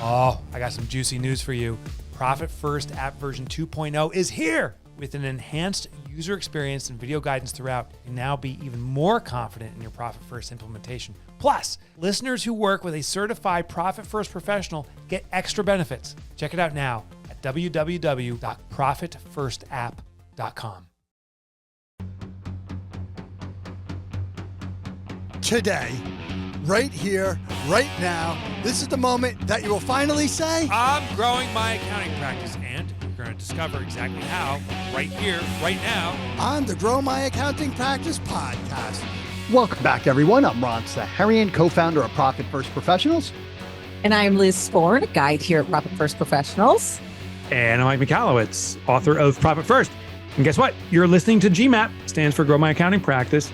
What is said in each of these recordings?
Oh, I got some juicy news for you. Profit First app version 2.0 is here. With an enhanced user experience and video guidance throughout, you can now be even more confident in your Profit First implementation. Plus, listeners who work with a certified Profit First professional get extra benefits. Check it out now at www.profitfirstapp.com. Today, right here, right now, this is the moment that you will finally say, I'm growing my accounting practice, and you're going to discover exactly how right here, right now, on the Grow My Accounting Practice podcast. Welcome back, everyone. I'm Ron Saharian, co-founder of Profit First Professionals. And I'm Liz Sporn, a guide here at Profit First Professionals. And I'm Mike Michalowicz, author of Profit First. And guess what? You're listening to GMAP, stands for Grow My Accounting Practice.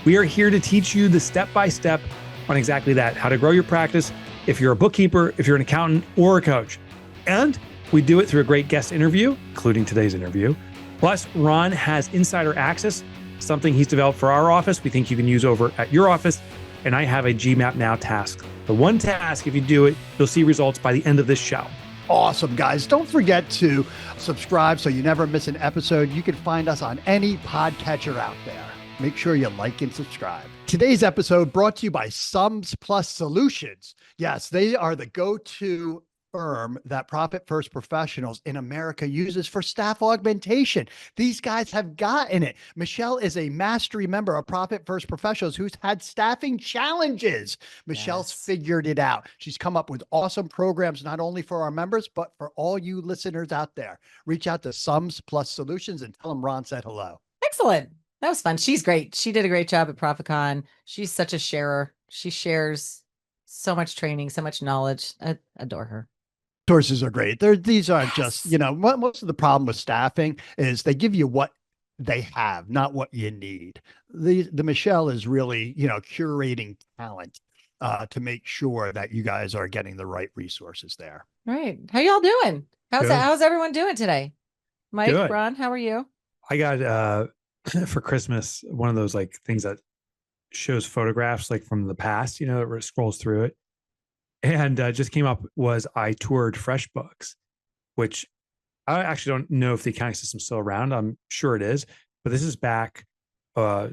We are here to teach you the step-by-step on exactly that, how to grow your practice if you're a bookkeeper, if you're an accountant, or a coach. And we do it through a great guest interview, including today's interview. Plus, Ron has insider access, something he's developed for our office we think you can use over at your office. And I have a GMAP Now task. The one task, if you do it, you'll see results by the end of this show. Awesome, guys. Don't forget to subscribe so you never miss an episode. You can find us on any podcatcher out there. Make sure you like and subscribe. Today's episode brought to you by Sums Plus Solutions. Yes, they are the go-to firm that Profit First Professionals in America uses for staff augmentation. These guys have gotten it. Michelle is a mastery member of Profit First Professionals who's had staffing challenges. Michelle's figured it out. She's come up with awesome programs, not only for our members, but for all you listeners out there. Reach out to Sums Plus Solutions and tell them Ron said hello. Excellent. That was fun. She's great. She did a great job at ProfitCon. She's such a sharer. She shares so much training, so much knowledge. I adore her. Sources are great. These aren't just, most of the problem with staffing is they give you what they have, not what you need. The Michelle is really, curating talent to make sure that you guys are getting the right resources there. Right. How y'all doing? Good. How's everyone doing today? Mike, Good. Ron, how are you? I got, for Christmas, one of those things that shows photographs from the past, it scrolls through it. And just came up was I toured FreshBooks, which I actually don't know if the accounting system's still around. I'm sure it is, but this is back 12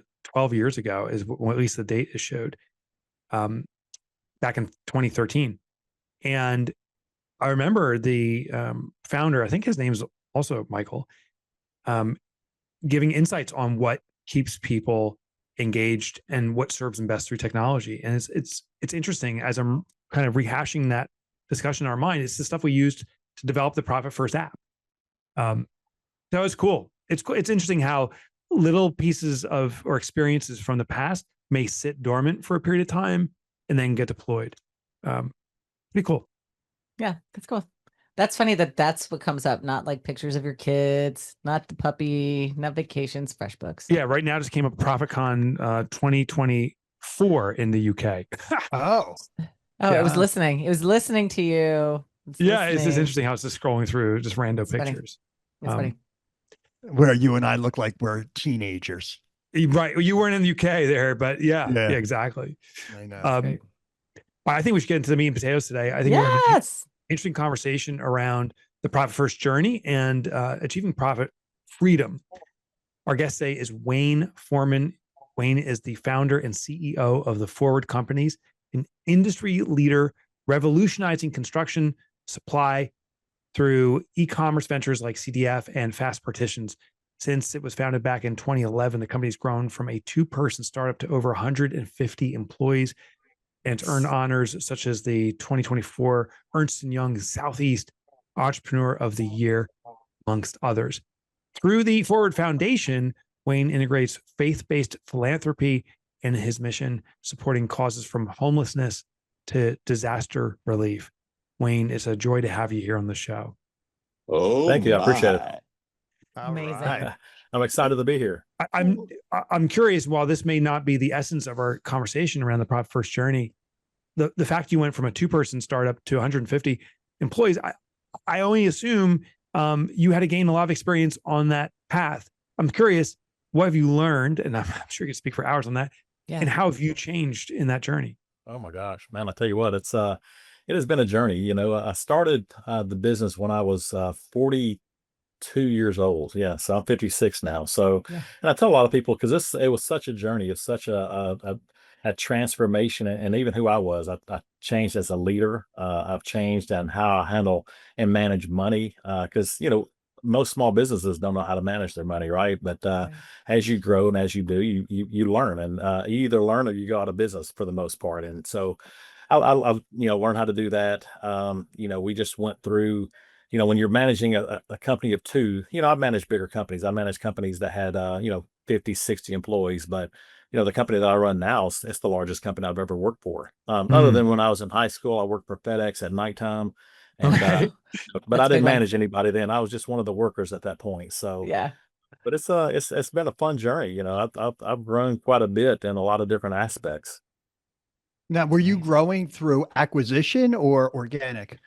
years ago is at least the date is showed, back in 2013. And I remember the founder, I think his name's also Michael, giving insights on what keeps people engaged and what serves them best through technology. And it's interesting as I'm kind of rehashing that discussion in our mind. It's the stuff we used to develop the Profit First app. That was cool. It's interesting how little pieces of or experiences from the past may sit dormant for a period of time and then get deployed. Pretty cool. Yeah, that's cool. That's funny that's what comes up, not like pictures of your kids, not the puppy, not vacations, FreshBooks. Yeah, right now just came up ProfitCon 2024 in the UK. Oh, It was listening. It was listening to you. It's just interesting how it's just scrolling through just random pictures. It's funny. Where you and I look like we're teenagers. Right. Well, you weren't in the UK there, but yeah, exactly. I know. I think we should get into the meat and potatoes today. I think we're going to have an interesting conversation around the Profit First journey and achieving profit freedom. Our guest today is Wayne Foreman. Wayne is the founder and CEO of the Forward Companies, an industry leader revolutionizing construction supply through e-commerce ventures like CDF and Fast Partitions. Since it was founded back in 2011, the company's grown from a 2-person startup to over 150 employees, and it's earned honors such as the 2024 Ernst & Young Southeast Entrepreneur of the Year, amongst others. Through the Forward Foundation, Wayne integrates faith-based philanthropy in his mission, supporting causes from homelessness to disaster relief. Wayne, it's a joy to have you here on the show. Oh, thank you. I appreciate it. Amazing. Right. I'm excited to be here. I'm curious, while this may not be the essence of our conversation around the Profit First journey, the fact you went from a 2-person startup to 150 employees, I only assume you had to gain a lot of experience on that path. I'm curious, what have you learned? And I'm sure you can speak for hours on that. Yeah. And how have you changed in that journey? Oh my gosh, man! I tell you what, it has been a journey. I started the business when I was 42 years old. Yeah, so I'm 56 now. So, Yeah. and I tell a lot of people because it was such a journey. It's such a transformation, and even who I was. I changed as a leader. I've changed on how I handle and manage money. Because most small businesses don't know how to manage their money, right? But Right. as you grow and as you do, you learn, and you either learn or you go out of business for the most part. And so, I've learned how to do that. We just went through. When you're managing a company of two, I've managed bigger companies. I managed companies that had 50, 60 employees, but the company that I run now, it's the largest company I've ever worked for. Other Mm, than when I was in high school, I worked for FedEx at nighttime, and okay. but That's I a big didn't one. manage anybody then. I was just one of the workers at that point. So, Yeah. but it's been a fun journey. I've grown quite a bit in a lot of different aspects. Now, were you Nice. growing through acquisition or organic?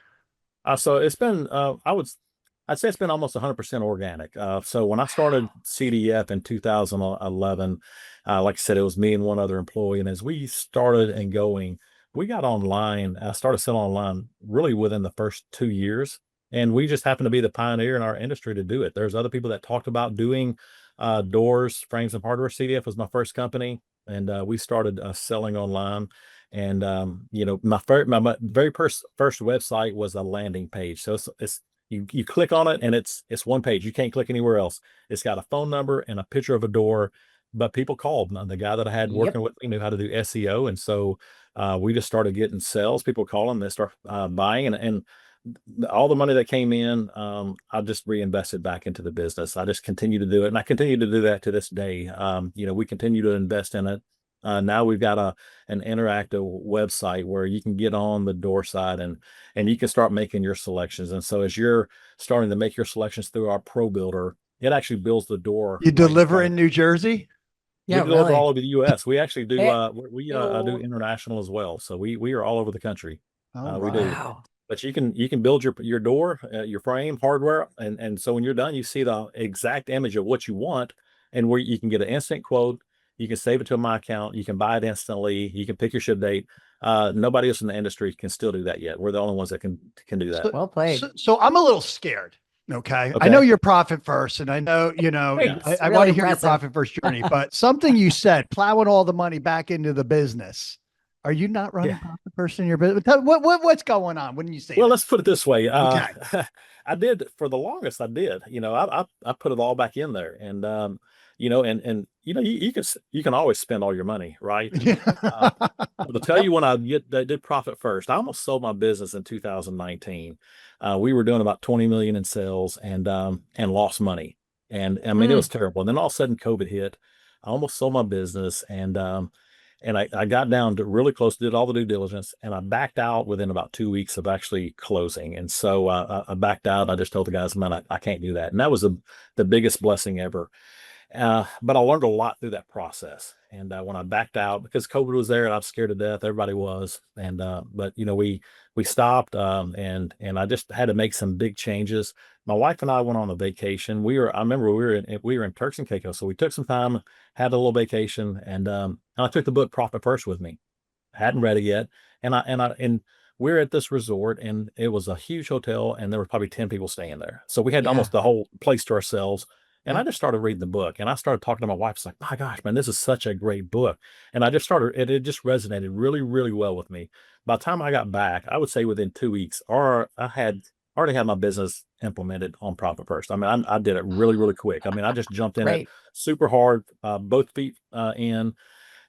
So it's been, I'd say it's been almost 100% organic. So when I started CDF in 2011, like I said, it was me and one other employee. And as we started and going, we got online. I started selling online really within the first 2 years. And we just happened to be the pioneer in our industry to do it. There's other people that talked about doing doors, frames, and hardware. CDF was my first company. And we started selling online. And my very first website was a landing page. So it's you click on it and it's one page. You can't click anywhere else. It's got a phone number and a picture of a door. But people called. The guy that I had Yep. working with me knew how to do SEO, and so we just started getting sales. People calling, they start buying, and all the money that came in, I just reinvested back into the business. I just continue to do it, and I continue to do that to this day. We continue to invest in it. Now we've got an interactive website where you can get on the door side and you can start making your selections. And so as you're starting to make your selections through our Pro Builder, it actually builds the door You right in deliver front of in you. New Jersey? We Yeah, deliver really. all over the U.S. We actually do. Eh, I do international as well. So we are all over the country. All We do. right. wow. But you can build your door, your frame, hardware, and so when you're done, you see the exact image of what you want, and where you can get an instant quote. You can save it to my account. You can buy it instantly. You can pick your ship date. Nobody else in the industry can still do that yet. We're the only ones that can do that. So, Well played. so I'm a little scared. Okay. I know Okay. you're profit first, and I know, Yeah. I, It's I want really to hear your impressive. profit first journey, but something you said, plowing all the money back into the business. Are you not running Yeah. profit first in your business? What's going on? When you say Well, that? let's put it this way. Okay. I did for the longest. I did. I put it all back in there, and you can always spend all your money, right? Yeah. Uh, but to tell Yep. you when I did profit first, I almost sold my business in 2019. We were doing about 20 million in sales and lost money. And I mean, it was Mm, terrible. And then all of a sudden COVID hit. I almost sold my business and I got down to really close, did all the due diligence, and I backed out within about 2 weeks of actually closing. And so I backed out. I just told the guys, man, I can't do that. And that was the biggest blessing ever. But I learned a lot through that process. And when I backed out, because COVID was there and I was scared to death, everybody was. And but we stopped, and I just had to make some big changes. My wife and I went on a vacation. I remember we were in Turks and Caicos, so we took some time, had a little vacation, and I took the book Profit First with me. Hadn't read it yet, and we're at this resort, and it was a huge hotel, and there were probably 10 people staying there. So we had yeah. almost the whole place to ourselves. And I Yep. just started reading the book, and I started talking to my wife. It's like, my gosh, man, this is such a great book. And I just started, it just resonated really, really well with me. By the time I got back, I would say within 2 weeks, or I had already had my business implemented on Profit First. I mean, I did it really, really quick. I mean, I just jumped in it Great. super hard, both feet in,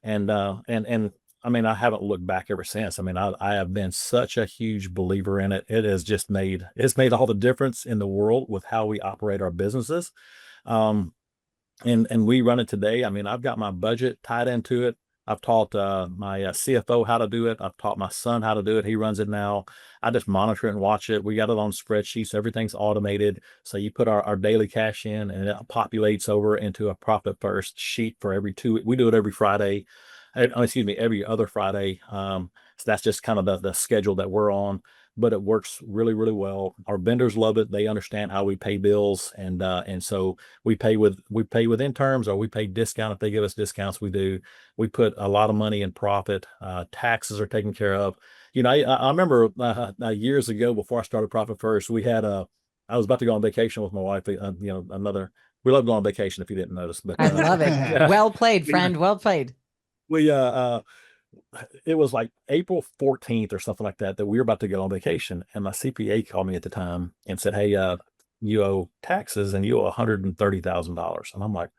and I mean, I haven't looked back ever since. I mean, I have been such a huge believer in it. It's made all the difference in the world with how we operate our businesses. Um, and we run it today. I mean, I've got my budget tied into it. I've taught my CFO how to do it. I've taught my son how to do it. He runs it now. I just monitor it and watch it. We got it on spreadsheets. Everything's automated. So you put our daily cash in, and it populates over into a profit first sheet for every two. We do it every Friday. Excuse me, every other Friday. So that's just kind of the schedule that we're on, but it works really, really well. Our vendors love it. They understand how we pay bills. And so we pay within terms, or we pay discount. If they give us discounts, we do. We put a lot of money in profit. Taxes are taken care of. I remember years ago before I started Profit First, I was about to go on vacation with my wife. We love going on vacation if you didn't notice, but I love it. yeah, Well played, friend. Well played. we it was like April 14th or something like that we were about to go on vacation, and my CPA called me at the time and said, "Hey, you owe taxes and you owe $130,000." And I'm like,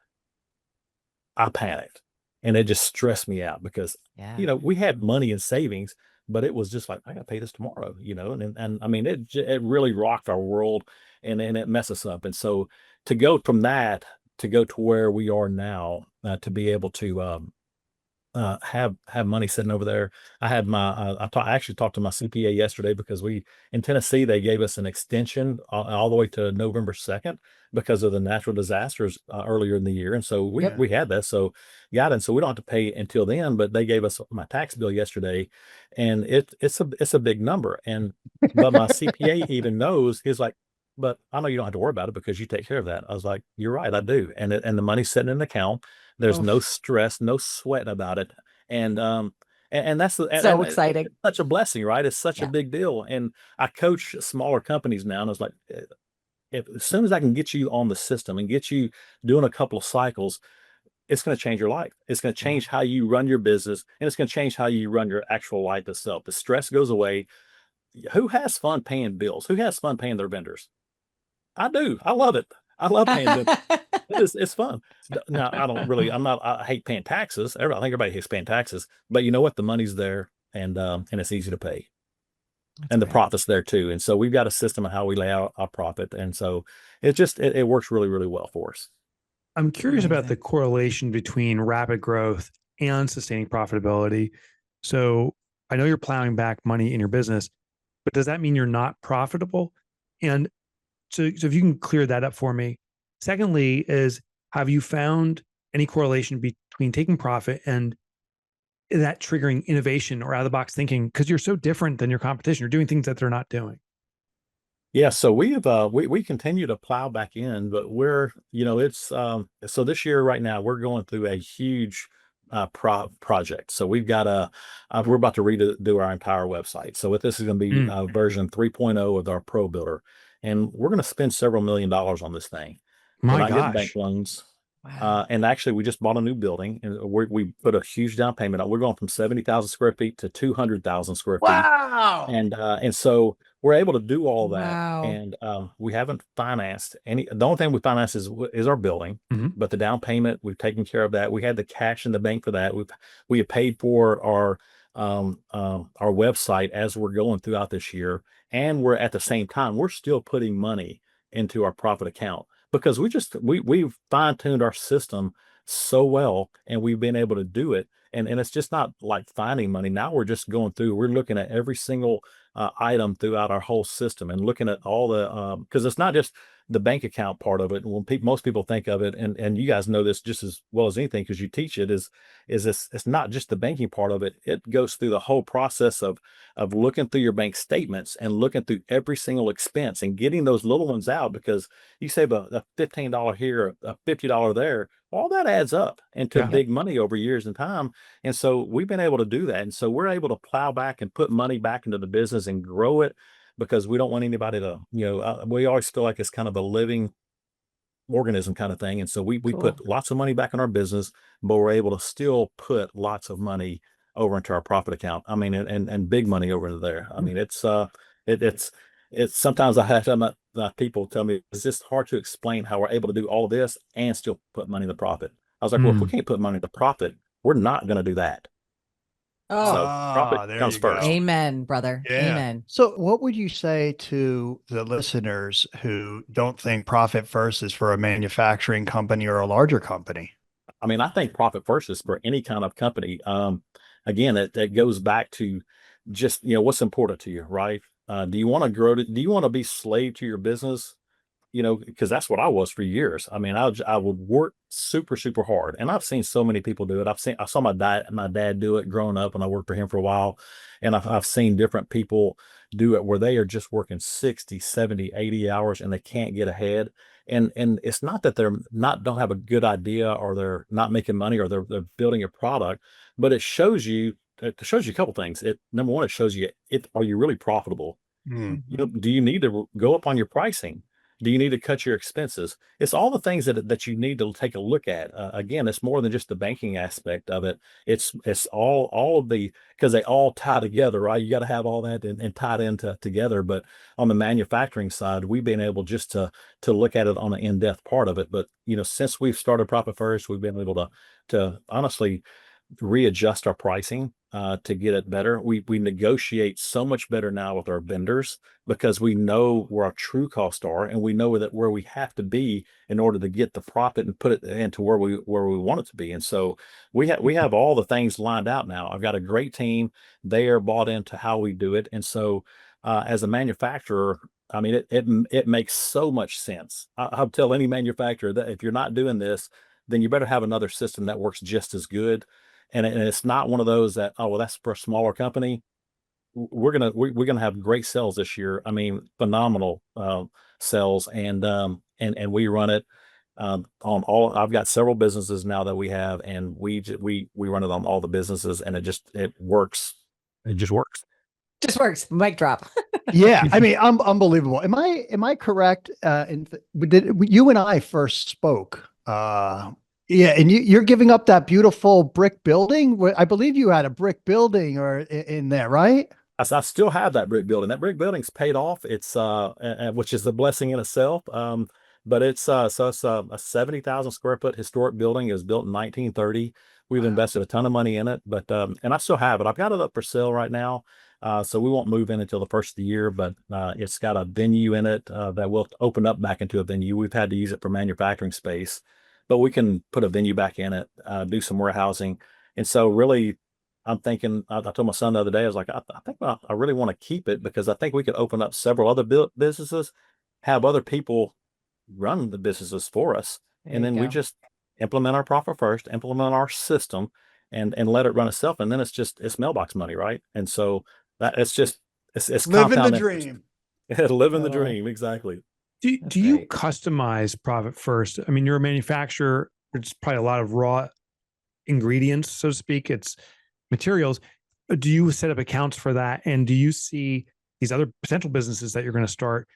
I panicked, and it just stressed me out because Yeah. we had money in savings, but it was just like, I got to pay this tomorrow, and I mean it really rocked our world, and it messed us up. And so to go from that to go to where we are now, to be able to have money sitting over there. I had my I actually talked to my CPA yesterday because we in Tennessee they gave us an extension all the way to November 2nd because of the natural disasters earlier in the year, and so we Yep. we had that, so got it. And so we don't have to pay until then. But they gave us my tax bill yesterday, and it's a big number. And but my CPA even knows, he's like, but I know you don't have to worry about it because you take care of that. I was like, you're right, I do. And the money's sitting in an account. There's no Oof. stress, no sweat about it. And that's So exciting. it's such a blessing, right? It's such a Yeah. big deal. And I coach smaller companies now, and I was like, as soon as I can get you on the system and get you doing a couple of cycles, it's going to change your life. It's going to change how you run your business, and it's going to change how you run your actual life itself. The stress goes away. Who has fun paying bills? Who has fun paying their vendors? I do. I love it. I love paying vendors. It's fun. Now, I hate paying taxes. I think everybody hates paying taxes, but you know what? The money's there, and it's easy to pay, and the great. profit's there too. And so we've got a system of how we lay out our profit. And so it works really, really well for us. I'm curious about the Amazing. correlation between rapid growth and sustaining profitability. So I know you're plowing back money in your business, but does that mean you're not profitable? And so if you can clear that up for me. Secondly, have you found any correlation between taking profit and that triggering innovation or out of the box thinking? Because you're so different than your competition. You're doing things that they're not doing. Yeah, so we continue to plow back in, but it's so this year right now we're going through a huge project. So we're about to redo our entire website. So what this is going to be version 3.0 of our Pro Builder, and we're going to spend several $1,000,000 on this thing. We're My not getting bank gosh. loans. Wow. And actually, we just bought a new building, and we put a huge down payment on. We're going from 70,000 square feet to 200,000 square feet. Wow. And so we're able to do all that, Wow. and we haven't financed any. The only thing we finance is our building, Mhm. but the down payment, we've taken care of that. We had the cash in the bank for that. We have paid for our website as we're going throughout this year, and we're at the same time we're still putting money into our profit account because we've fine-tuned our system so well, and we've been able to do it. And it's just not like finding money. Now we're just going through, we're looking at every single item throughout our whole system, and looking at all the because it's not just the bank account part of it. When most people think of it, and you guys know this just as well as anything because you teach it, is it's not just the banking part of it. It goes through the whole process of looking through your bank statements and looking through every single expense and getting those little ones out, because you save a $15 here, a $50 there, all that adds up into Yeah. big money over years and time. And so we've been able to do that. And so we're able to plow back and put money back into the business and grow it, because we don't want anybody to, we always feel like it's kind of a living organism kind of thing. And so we Cool. put lots of money back in our business, but we're able to still put lots of money over into our profit account. I mean, and big money over into there. I mean, it, it's sometimes I have to have people tell me it's just hard to explain how we're able to do all of this and still put money in the profit. I was like, well, if we can't put money in the profit, we're not going to do that. Oh, So profit There comes you go. first. amen, brother. Yeah. Amen. So, what would you say to the listeners who don't think Profit First is for a manufacturing company or a larger company? I mean, I think profit first is for any kind of company. Again, that goes back to just, what's important to you, right? Do you want to grow? Do you want to be slave to your business? Because that's what I was for years. I mean, I would work super, super hard. And I've seen so many people do it. I saw my dad do it growing up, and I worked for him for a while. And I've seen different people do it where they are just working 60, 70, 80 hours, and they can't get ahead. And it's not that don't have a good idea, or they're not making money, or they're building a product, but it shows you it shows you a couple things. Number one, it shows you are you really profitable? Mm. You know, do you need to go up on your pricing? Do you need to cut your expenses? It's all the things that you need to take a look at. Again, it's more than just the banking aspect of it. It's all of the, because they all tie together, right? You got to have all that and tied into together. But on the manufacturing side, we've been able just to look at it on an in-depth part of it. But you know, since we've started Profit First, we've been able to honestly readjust our pricing to get it better. We negotiate so much better now with our vendors because we know where our true costs are, and we know that where we have to be in order to get the profit and put it into where we want it to be. And so we have all the things lined out now. I've got a great team. They are bought into how we do it. And so as a manufacturer, I mean, it makes so much sense. I'll tell any manufacturer that if you're not doing this, then you better have another system that works just as good. And it's not one of those that, oh, well, that's for a smaller company. We're gonna have great sales this year. I mean, phenomenal sales, and we run it on all. I've got several businesses now that we have, and we run it on all the businesses, and it works. It just works. Just works. Mic drop. Yeah, I mean, unbelievable. Am I correct? Did you and I first spoke? Yeah, and you're giving up that beautiful brick building. I believe you had a brick building or in there, right? I still have that brick building. That brick building's paid off. It's which is a blessing in itself. But it's a 70,000 square foot historic building. It was built in 1930. We've invested a ton of money in it, but and I still have it. I've got it up for sale right now. So we won't move in until the first of the year, but it's got a venue in it that will open up back into a venue. We've had to use it for manufacturing space, but we can put a venue back in it, do some warehousing. And so really, I'm thinking, I told my son the other day, I was like, I think I really want to keep it because I think we could open up several other businesses, have other people run the businesses for us. There And you then we go. just implement our Profit First, implement our system and let it run itself. And then it's mailbox money, right? And so that it's Living the compound interest. dream. Living the Totally. dream. Exactly. Do That's do you great. customize Profit First? I mean, you're a manufacturer. There's probably a lot of raw ingredients, so to speak. It's materials. Do you set up accounts for that? And do you see these other potential businesses that you're going to start?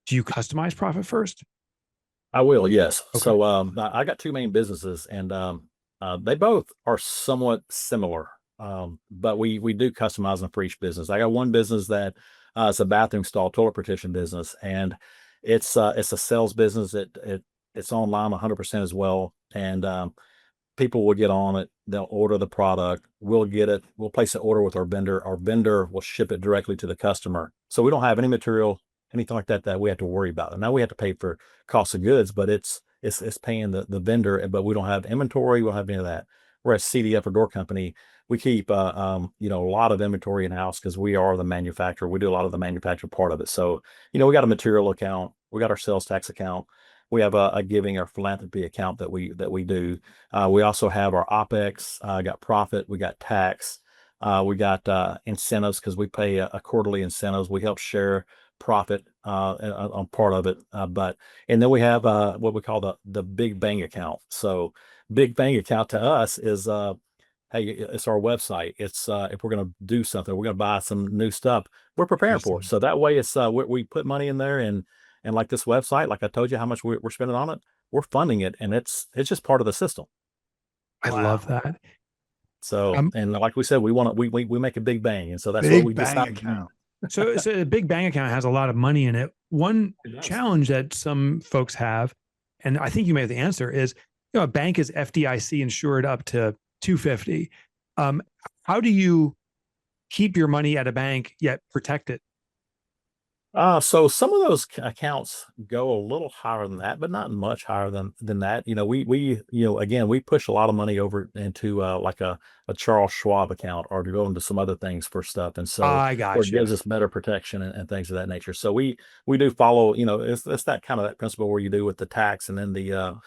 Do you customize Profit First? I will, yes. Okay. So I got two main businesses, and they both are somewhat similar, but we do customize them for each business. I got one business that it's a bathroom stall toilet partition business, and it's a sales business. It's online 100% as well, and people will get on it. They'll order the product. We'll get it. We'll place an order with our vendor. Our vendor will ship it directly to the customer. So we don't have any material, anything like that we have to worry about. And now we have to pay for cost of goods, but it's paying the vendor, but we don't have inventory. We don't have any of that. Whereas CDF or Door Company, we keep a lot of inventory in house because we are the manufacturer. We do a lot of the manufacturing part of it. So, we got a material account. We got our sales tax account. We have a giving or philanthropy account that we do. We also have our OPEX, got profit, we got tax, we got incentives because we pay a quarterly incentives. We help share profit on part of it. And then we have what we call the big bang account. So big bang account to us is hey, it's our website. It's if we're going to do something, we're going to buy some new stuff, we're preparing for it. So that way it's we put money in there, and like this website, like I told you how much we're spending on it, we're funding it, and it's just part of the system. I love that. So, and like we said, we make a big bang, and so that's what Big we bang decided. account. So a big bank account has a lot of money in it. One challenge that some folks have, and I think you may have the answer, is a bank is FDIC insured up to 250. How do you keep your money at a bank yet protect it? So some of those accounts go a little higher than that, but not much higher than that. We again, we push a lot of money over into like a Charles Schwab account or to go into some other things for stuff. And so I where got it you. gives us better protection and things of that nature. So we do follow, it's that kind of that principle where you do with the tax and then the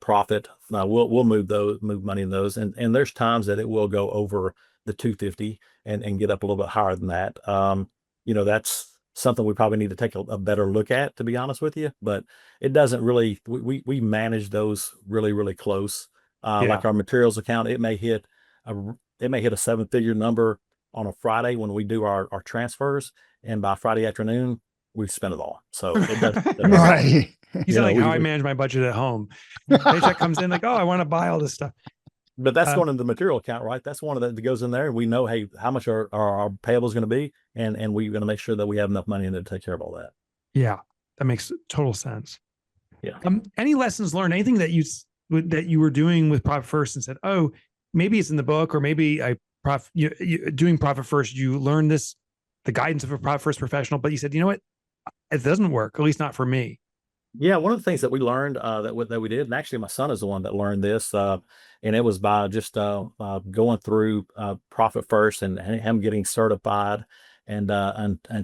profit. We'll move money in those. And there's times that it will go over the 250 and get up a little bit higher than that. That's something we probably need to take a better look at, to be honest with you, but it doesn't really, we manage those really, really close. Like our materials account, it may hit it may hit a 7-figure number on a Friday when we do our transfers, and by Friday afternoon we've spent it all. So it does. Right. He's You know, like how I we manage my budget at home. Paycheck comes in like, oh, I want to buy all this stuff. But that's Uh, going into the material account, right? That's one of that goes in there. And we know, hey, how much our payables going to be, and we're going to make sure that we have enough money in there to take care of all that. Yeah, that makes total sense. Yeah. Any lessons learned? Anything that you were doing with Profit First and said, oh, maybe it's in the book, or maybe doing Profit First, you learned this, the guidance of a Profit First professional, but you said, you know what, it doesn't work, at least not for me. Yeah, one of the things that we learned that we did, and actually my son is the one that learned this, and it was by just going through Profit First and him getting certified, and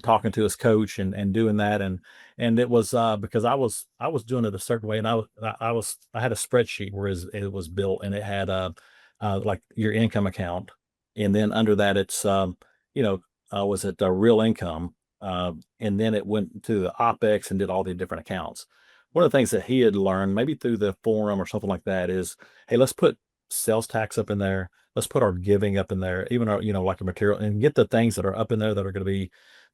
talking to his coach and doing that, and it was because I was doing it a certain way, and I had a spreadsheet where it was built, and it had like your income account, and then under that it's was it real income, and then it went to the OPEX and did all the different accounts. One of the things that he had learned, maybe through the forum or something like that, is, hey, let's put sales tax up in there. Let's put our giving up in there, even our, like a material, and get the things that are up in there that are going to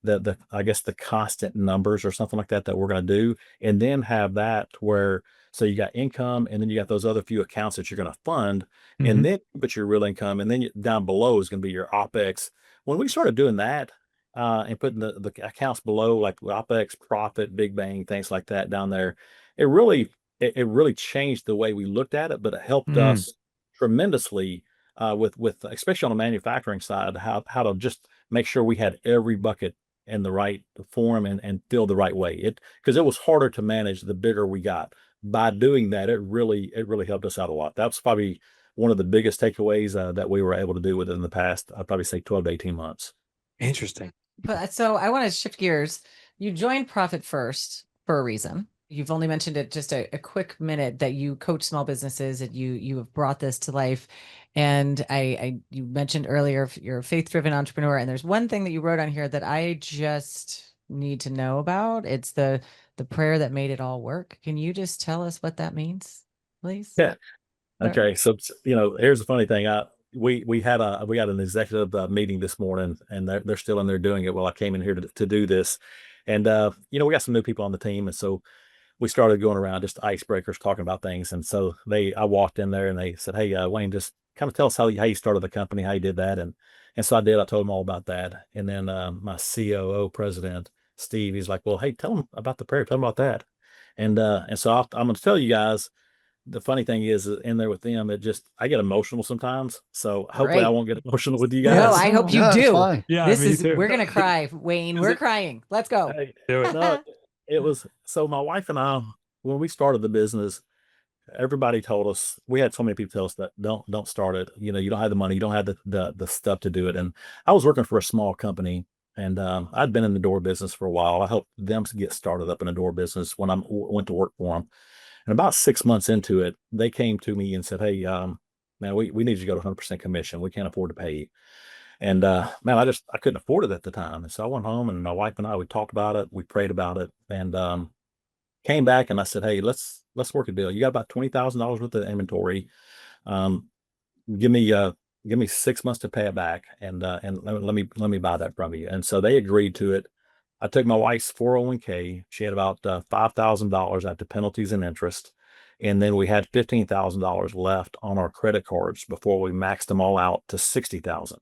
be I guess the constant numbers or something like that we're going to do. And then have that where, so you got income, and then you got those other few accounts that you're going to fund, and then put your real income, and then down below is going to be your OPEX. When we started doing that, and putting the accounts below, like OPEX, profit, big bang, things like that down there, it really it really changed the way we looked at it, but it helped us tremendously with especially on the manufacturing side, how to just make sure we had every bucket in the right form and filled the right way. Because it was harder to manage the bigger we got. By doing that, it really helped us out a lot. That's probably one of the biggest takeaways that we were able to do within the past, I'd probably say 12 to 18 months. Interesting. But so I want to shift gears. You joined Profit First for a reason. You've only mentioned it just a quick minute, that you coach small businesses, and you have brought this to life. And you mentioned earlier you're a faith-driven entrepreneur, and there's one thing that you wrote on here that I just need to know about. It's the prayer that made it all work. Can you just tell us what that means, please? Yeah. Okay. So, here's the funny thing. We got an executive meeting this morning, and they're still in there doing it while I came in here to do this. And, we got some new people on the team. And so we started going around just icebreakers, talking about things. And so I walked in there and they said, hey, Wayne, just kind of tell us how you started the company, how you did that. And so I did. I told them all about that. And then my COO president, Steve, he's like, well, hey, tell them about the prayer. Tell them about that. And so I'm going to tell you guys, the funny thing is in there with them, I get emotional sometimes. So hopefully I won't get emotional with you guys. No, I hope you do. Fine. Yeah, We're going to cry, Wayne. We're crying. Let's go. Hey, do it. no, it was, so my wife and I, when we started the business, everybody told us, we had so many people tell us that don't start it. You don't have the money, you don't have the stuff to do it. And I was working for a small company, and I'd been in the door business for a while. I helped them to get started up in a door business when I went to work for them. And about 6 months into it, they came to me and said, hey, man, we need you to go to 100% commission. We can't afford to pay you. And man, I couldn't afford it at the time. And so I went home, and my wife and I, we talked about it, we prayed about it, and came back, and I said, hey, let's work a deal. You got about $20,000 worth of inventory. Give me 6 months to pay it back, and let me buy that from you. And so they agreed to it. I took my wife's 401k. She had about $5,000 after penalties and interest. And then we had $15,000 left on our credit cards before we maxed them all out to $60,000.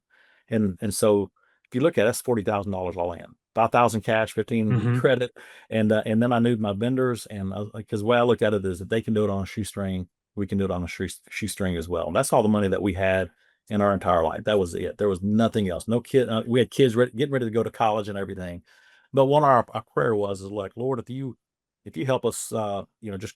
And so if you look at it, that's $40,000 all in. 5,000 cash, 15 credit. And then I knew my vendors, and because the way I looked at it is, if they can do it on a shoestring, we can do it on a shoestring as well. And that's all the money that we had in our entire life. That was it. There was nothing else. No kid. We had kids getting ready to go to college and everything. But one of our prayer is like, Lord, if you help us, just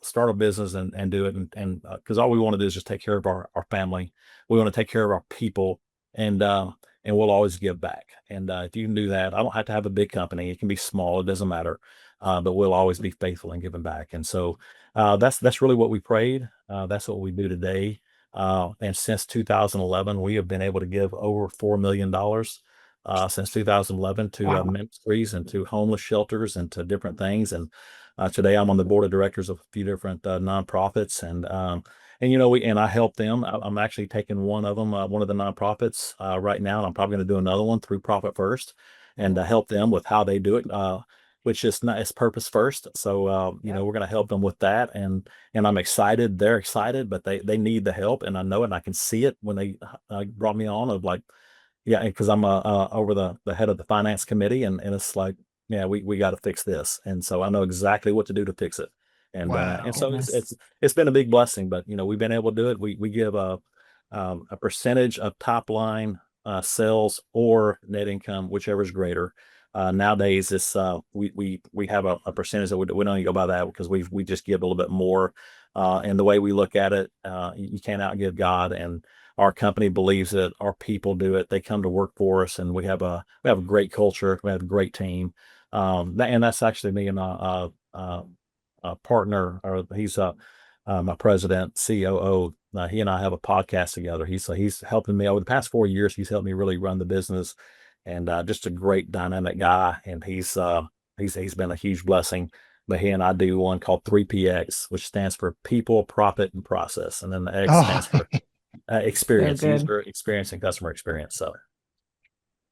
start a business and do it, and because all we want to do is just take care of our family. We want to take care of our people, and we'll always give back. And if you can do that, I don't have to have a big company. It can be small. It doesn't matter. But we'll always be faithful and giving back. And so that's really what we prayed. That's what we do today. And since 2011, we have been able to give over $4 million. Since 2011 to ministries and to homeless shelters and to different things. And today I'm on the board of directors of a few different nonprofits. and I help them. I'm actually taking one of them, one of the nonprofits right now, and I'm probably going to do another one through Profit First, and help them with how they do it, which is not, it's purpose first. So we're going to help them with that, and I'm excited. They're excited, but they need the help, and I know it, and I can see it when they brought me on. Of like, yeah, because I'm over the head of the finance committee, and it's like, yeah, we got to fix this, and so I know exactly what to do to fix it, and so it's been a big blessing. But we've been able to do it. We give a percentage of top line sales or net income, whichever is greater. Nowadays, it's we have a percentage that we don't even go by that, because we just give a little bit more. And the way we look at it, you can't outgive God, and our company believes it. Our people do it. They come to work for us, and we have a great culture. We have a great team. And that's actually me and a partner, or he's my president, COO. He and I have a podcast together. He's helping me over the past 4 years. He's helped me really run the business, and just a great dynamic guy. And he's been a huge blessing. But he and I do one called 3PX, which stands for People, Profit, and Process, and then the X stands for experience, user experience, and customer experience. So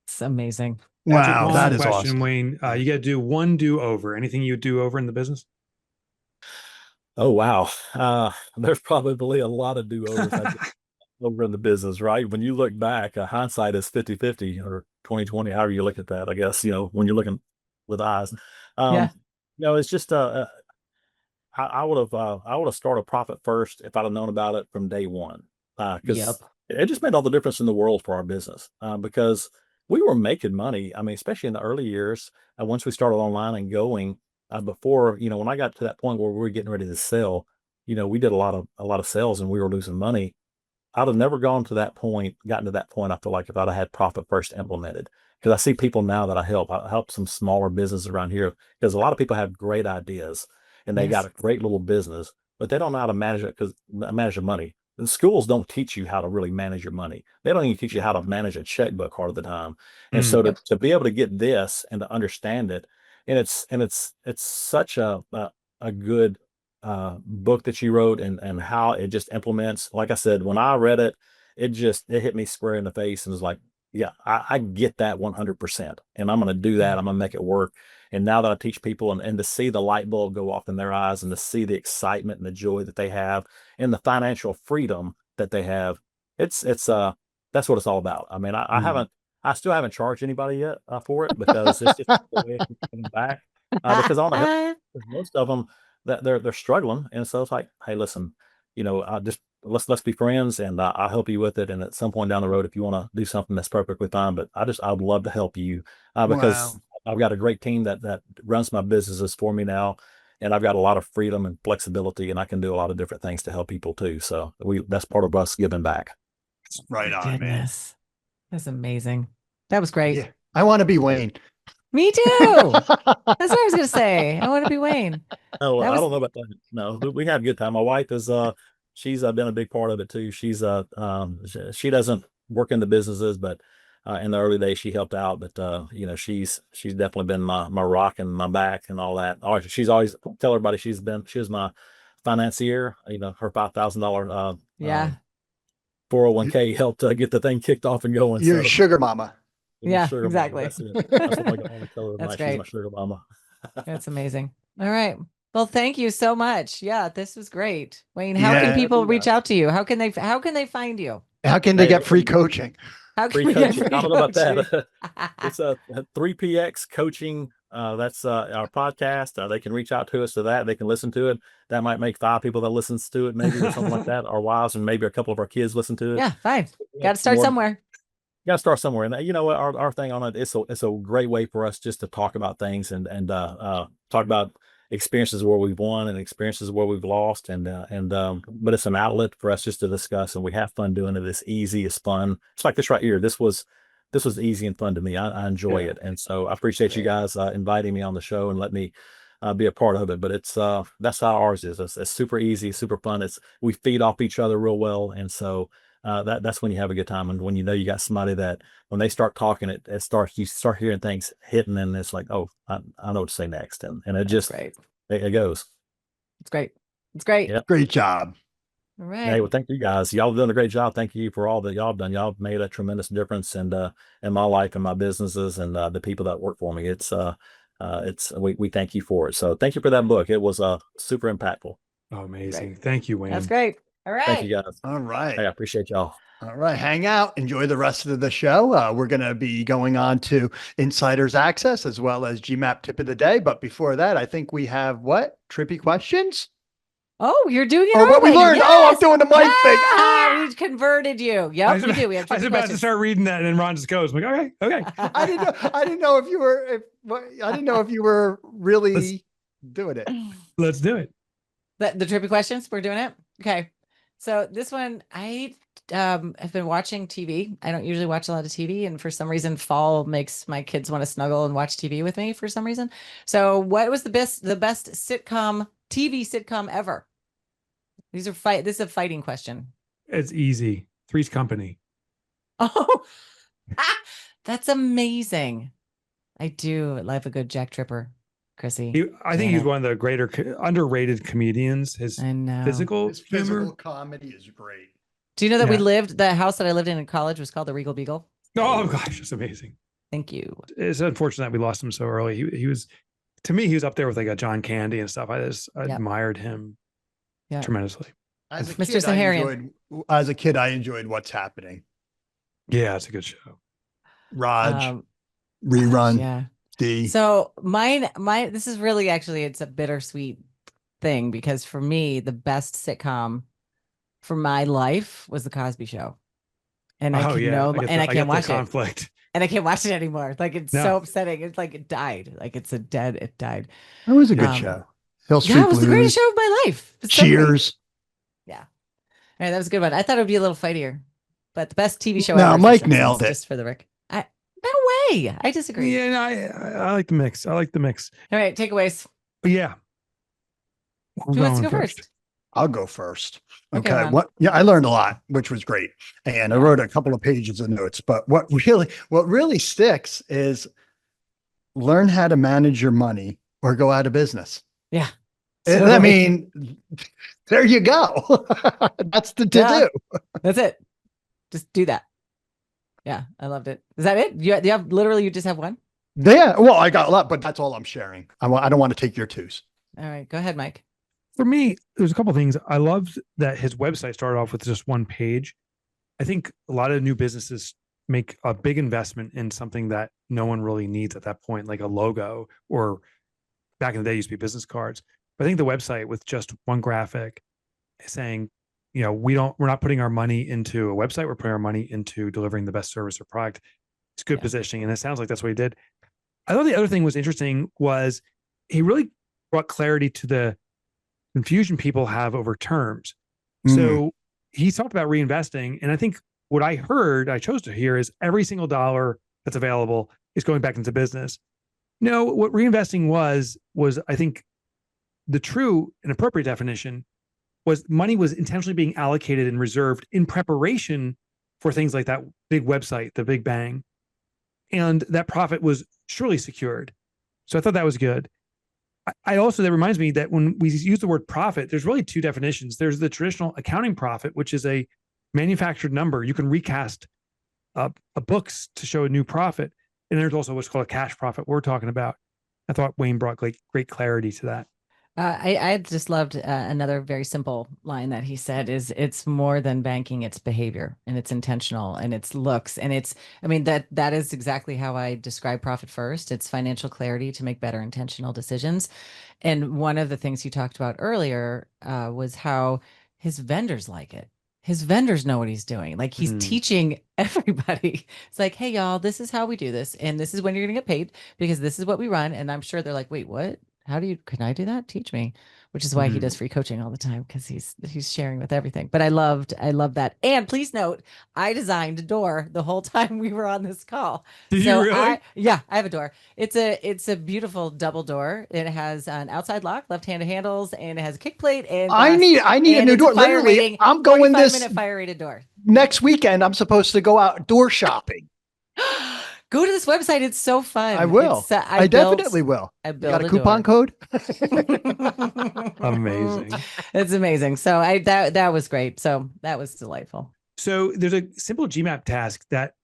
it's amazing. Wow, Patrick, that is question, awesome. Wayne. You got to do one do-over. Anything you do over in the business? Oh, wow. There's probably a lot of do-overs over in the business, right? When you look back, hindsight is 50-50 or 20-20, however you look at that, I guess, when you're looking with eyes. It's just, I would have started Profit First if I'd have known about it from day one, because it just made all the difference in the world for our business, because we were making money. I mean, especially in the early years, once we started online and going, before, when I got to that point where we were getting ready to sell, we did a lot of sales and we were losing money. I'd have never gotten to that point, I feel like, if I'd have had Profit First implemented. Because I see people now that I help some smaller businesses around here, because a lot of people have great ideas and they got a great little business, but they don't know how to manage it, because manage their money. The schools don't teach you how to really manage your money. They don't even teach you how to manage a checkbook part of the time. And so to be able to get this and to understand it, and it's such a good book that you wrote, and how it just implements. Like I said, when I read it, it hit me square in the face, and was like, yeah, I get that 100%, and I'm going to do that. I'm going to make it work. And now that I teach people, and to see the light bulb go off in their eyes, and to see the excitement and the joy that they have, and the financial freedom that they have, it's that's what it's all about. I mean, I still haven't charged anybody yet for it, because it's just the way it's coming back, because I want to help. Most of them, that they're struggling, and so it's like, hey, listen, just let's be friends, and I'll help you with it. And at some point down the road, if you want to do something, that's perfectly fine. But I'd love to help you, because I've got a great team that runs my businesses for me now, and I've got a lot of freedom and flexibility, and I can do a lot of different things to help people too. So that's part of us giving back. Right on, man. That's amazing. That was great. Yeah. I want to be Wayne. Me too. That's what I was going to say. I want to be Wayne. Oh, I don't know about that. No, we had a good time. My wife is, she's been a big part of it too. She's, she doesn't work in the businesses, but in the early days she helped out. But she's definitely been my rock and my back and all that. She's always tell everybody she was my financier. Her $5,000 401k helped get the thing kicked off and going. You're sugar mama. Sugar exactly. Mama. That's what I want to tell her. That's She's my sugar mama. That's amazing. All right. Well, thank you so much. Yeah, this was great. Wayne, how can people reach out to you? How can they find you? How can they get free coaching? How can free coaching? I don't know about coaching? that. It's a 3PX coaching. That's our podcast. They can reach out to us to that. They can listen to it. That might make 5 people that listens to it, maybe, or something like that. Our wives, and maybe a couple of our kids listen to it. Yeah, fine. Got to start somewhere. Got to start somewhere. And you know what, our thing on it, it's a great way for us just to talk about things, and talk about experiences where we've won and experiences where we've lost, but it's an outlet for us just to discuss, and we have fun doing it. It's easy, it's fun. It's like this right here. This was easy and fun to me. I enjoy it, and so I appreciate you guys inviting me on the show and let me be a part of it. But it's that's how ours is. It's super easy, super fun. We feed off each other real well, and so that's when you have a good time. And when you got somebody that when they start talking, you start hearing things hitting, and it's like, oh, I know what to say next, and it just it goes. It's great. It's great. Yep. Great job. All right. Hey, well, thank you guys. Y'all have done a great job. Thank you for all that y'all have done. Y'all have made a tremendous difference in my life and my businesses and the people that work for me. We thank you for it. So thank you for that book. It was super impactful. Oh, amazing. Great. Thank you, Wayne. That's great. All right. Thank you guys. All right. Hey, I appreciate y'all. All right. Hang out. Enjoy the rest of the show. We're going to be going on to Insider's Access as well as GMAP Tip of the Day. But before that, I think we have what? Trippy questions? Oh, you're doing it. Or what we learned. Yes. Oh, I'm doing the mic thing. We converted you. Yep, we do. We have I was about to start reading that, and then Ron just goes, I'm like, okay. I didn't know if you were. I didn't know if you were really doing it. Let's do it. The trippy questions. We're doing it. Okay. So this one, I have been watching TV. I don't usually watch a lot of TV, and for some reason, fall makes my kids want to snuggle and watch TV with me for some reason. So, what was the best TV sitcom ever? This is a fighting question. It's easy. Three's Company. Oh, that's amazing. I do love a good Jack Tripper, Chrissy. I think he's one of the greater underrated comedians. His I know. physical humor. comedy is great. Do you know that the house that I lived in college was called the Regal Beagle? Oh gosh, that's amazing. Thank you. It's unfortunate that we lost him so early. He was, to me, he was up there with like a John Candy and stuff. I just admired him tremendously. As a Mr. kid, Saharian. I enjoyed What's Happening. Yeah, it's a good show. Raj, Rerun, yeah. D. So this is really actually, it's a bittersweet thing because for me, the best sitcom for my life was The Cosby Show. And I can't watch it. And I can't watch it anymore. Like it's so upsetting. It's like it died. Like it died. It was a good show. Hill Street it was Blues. the greatest show of my life. Cheers. Yeah. All right, that was a good one. I thought it would be a little fightier, but the best TV show. No, ever, Mike nailed it. Just for the record. No way. I disagree. Yeah, no, I like the mix. All right, takeaways. Yeah. Who wants to go first? I'll go first. Okay. I learned a lot, which was great. And I wrote a couple of pages of notes, but what really sticks is learn how to manage your money or go out of business. Yeah. I mean, there you go. That's to do. That's it. Just do that. Yeah. I loved it. Is that it? You just have one? Yeah. Well, I got a lot, but that's all I'm sharing. I don't want to take your twos. All right. Go ahead, Mike. For me, there's a couple of things. I loved that his website started off with just one page. I think a lot of new businesses make a big investment in something that no one really needs at that point, like a logo, or back in the day used to be business cards. But I think the website with just one graphic saying, we're not putting our money into a website, we're putting our money into delivering the best service or product. It's good positioning. And it sounds like that's what he did. I thought the other thing was interesting was he really brought clarity to the confusion people have over terms. So he talked about reinvesting. And I think what I chose to hear is every single dollar that's available is going back into business. No, what reinvesting was I think the true and appropriate definition was money was intentionally being allocated and reserved in preparation for things like that big website, the big bang. And that profit was surely secured. So I thought that was good. That reminds me that when we use the word profit, there's really two definitions. There's the traditional accounting profit, which is a manufactured number. You can recast a books to show a new profit. And there's also what's called a cash profit we're talking about. I thought Wayne brought great clarity to that. I just loved another very simple line that he said is it's more than banking, it's behavior and it's intentional and it's looks. And that is exactly how I describe Profit First. It's financial clarity to make better intentional decisions. And one of the things you talked about earlier was how his vendors like it. His vendors know what he's doing. Like he's teaching everybody. It's like, hey, y'all, this is how we do this. And this is when you're going to get paid because this is what we run. And I'm sure they're like, wait, what? Can I do that? Teach me, which is why he does free coaching all the time. Cause he's sharing with everything, but I love that. And please note, I designed a door the whole time we were on this call. Did you really? I have a door. It's a beautiful double door. It has an outside lock, left-handed handles, and it has a kick plate. And I need a new door. Literally, I'm going this 45-minute fire rated door. next weekend. I'm supposed to go outdoor shopping. Go to this website. It's so fun. I will. It's, I definitely will. I You built got a a coupon code? Amazing. It's amazing. So that was great. So that was delightful. So there's a simple GMAP task that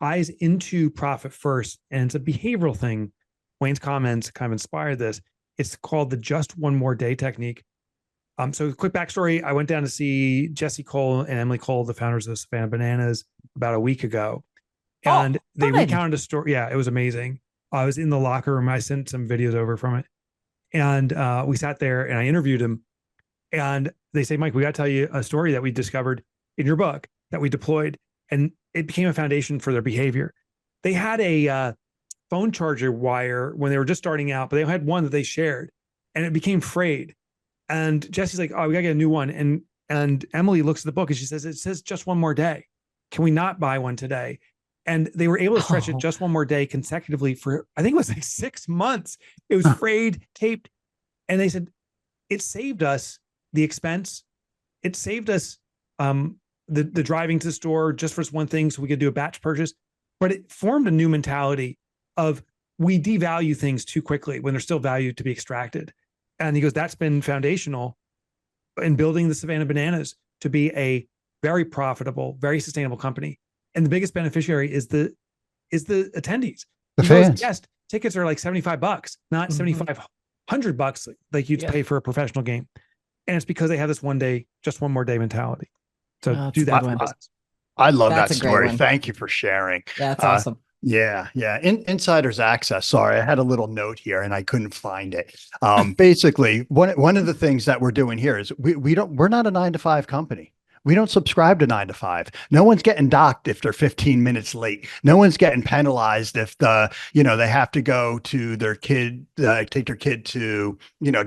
ties into Profit First, and it's a behavioral thing. Wayne's comments kind of inspired this. It's called the just one more day technique. So quick backstory, I went down to see Jesse Cole and Emily Cole, the founders of Savannah Bananas, about a week ago. And they fun. recounted a story. Yeah, it was amazing. I was in the locker room. I sent some videos over from it. And we sat there and I interviewed him. And they say, Mike, we got to tell you a story that we discovered in your book that we deployed. And it became a foundation for their behavior. They had a phone charger wire when they were just starting out, but they had one that they shared and it became frayed. And Jesse's like, oh, we got to get a new one. And Emily looks at the book and she says, it says just one more day. Can we not buy one today? And they were able to stretch it just one more day consecutively for, I think it was like 6 months. It was frayed, taped. And they said, it saved us the expense. It saved us the driving to the store just for this one thing so we could do a batch purchase. But it formed a new mentality of we devalue things too quickly when there's still value to be extracted. And he goes, that's been foundational in building the Savannah Bananas to be a very profitable, very sustainable company. And the biggest beneficiary is the attendees. The You go as a fans. guest, tickets are like $75, not $7,500 like you'd pay for a professional game. And it's because they have this one day, just one more day mentality. So Oh, do that's a that. good one. I love That's that a great story. one. Thank you for sharing. That's awesome. Yeah. Insider's access. Sorry, I had a little note here and I couldn't find it. Basically, one of the things that we're doing here is we're not a 9-to-5 company. We don't subscribe to 9 to 5. No one's getting docked if they're 15 minutes late. No one's getting penalized if they have to go to their kid, take their kid to,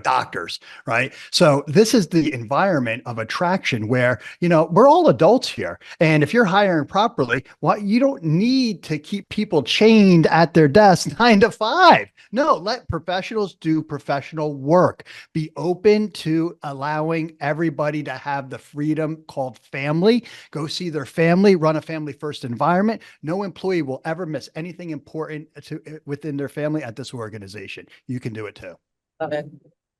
doctors, right? So this is the environment of attraction where, we're all adults here. And if you're hiring properly, you don't need to keep people chained at their desk 9 to 5. No, let professionals do professional work. Be open to allowing everybody to have the freedom called family. Go see their family, run a family first environment. No employee will ever miss anything important within their family at this organization. You can do it too. Love it.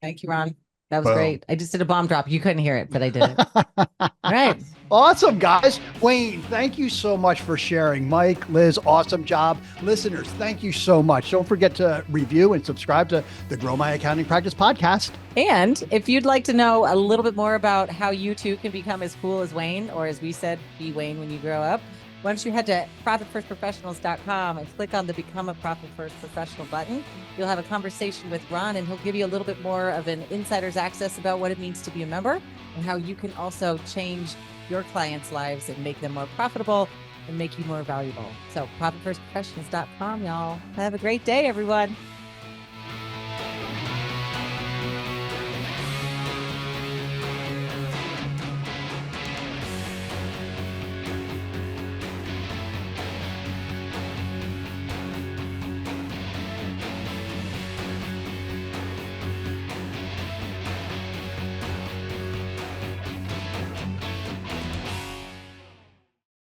Thank you, Ron. That was Boom. great. I just did a bomb drop. You couldn't hear it, but I did it. All right. Awesome, guys. Wayne, thank you so much for sharing. Mike, Liz, awesome job. Listeners, thank you so much. Don't forget to review and subscribe to the Grow My Accounting Practice podcast. And if you'd like to know a little bit more about how you too can become as cool as Wayne, or as we said, be Wayne when you grow up, why don't you head to profitfirstprofessionals.com and click on the Become a Profit First Professional button. You'll have a conversation with Ron and he'll give you a little bit more of an insider's access about what it means to be a member and how you can also change your clients' lives and make them more profitable and make you more valuable. So profitfirstprofessionals.com, y'all. Have a great day, everyone.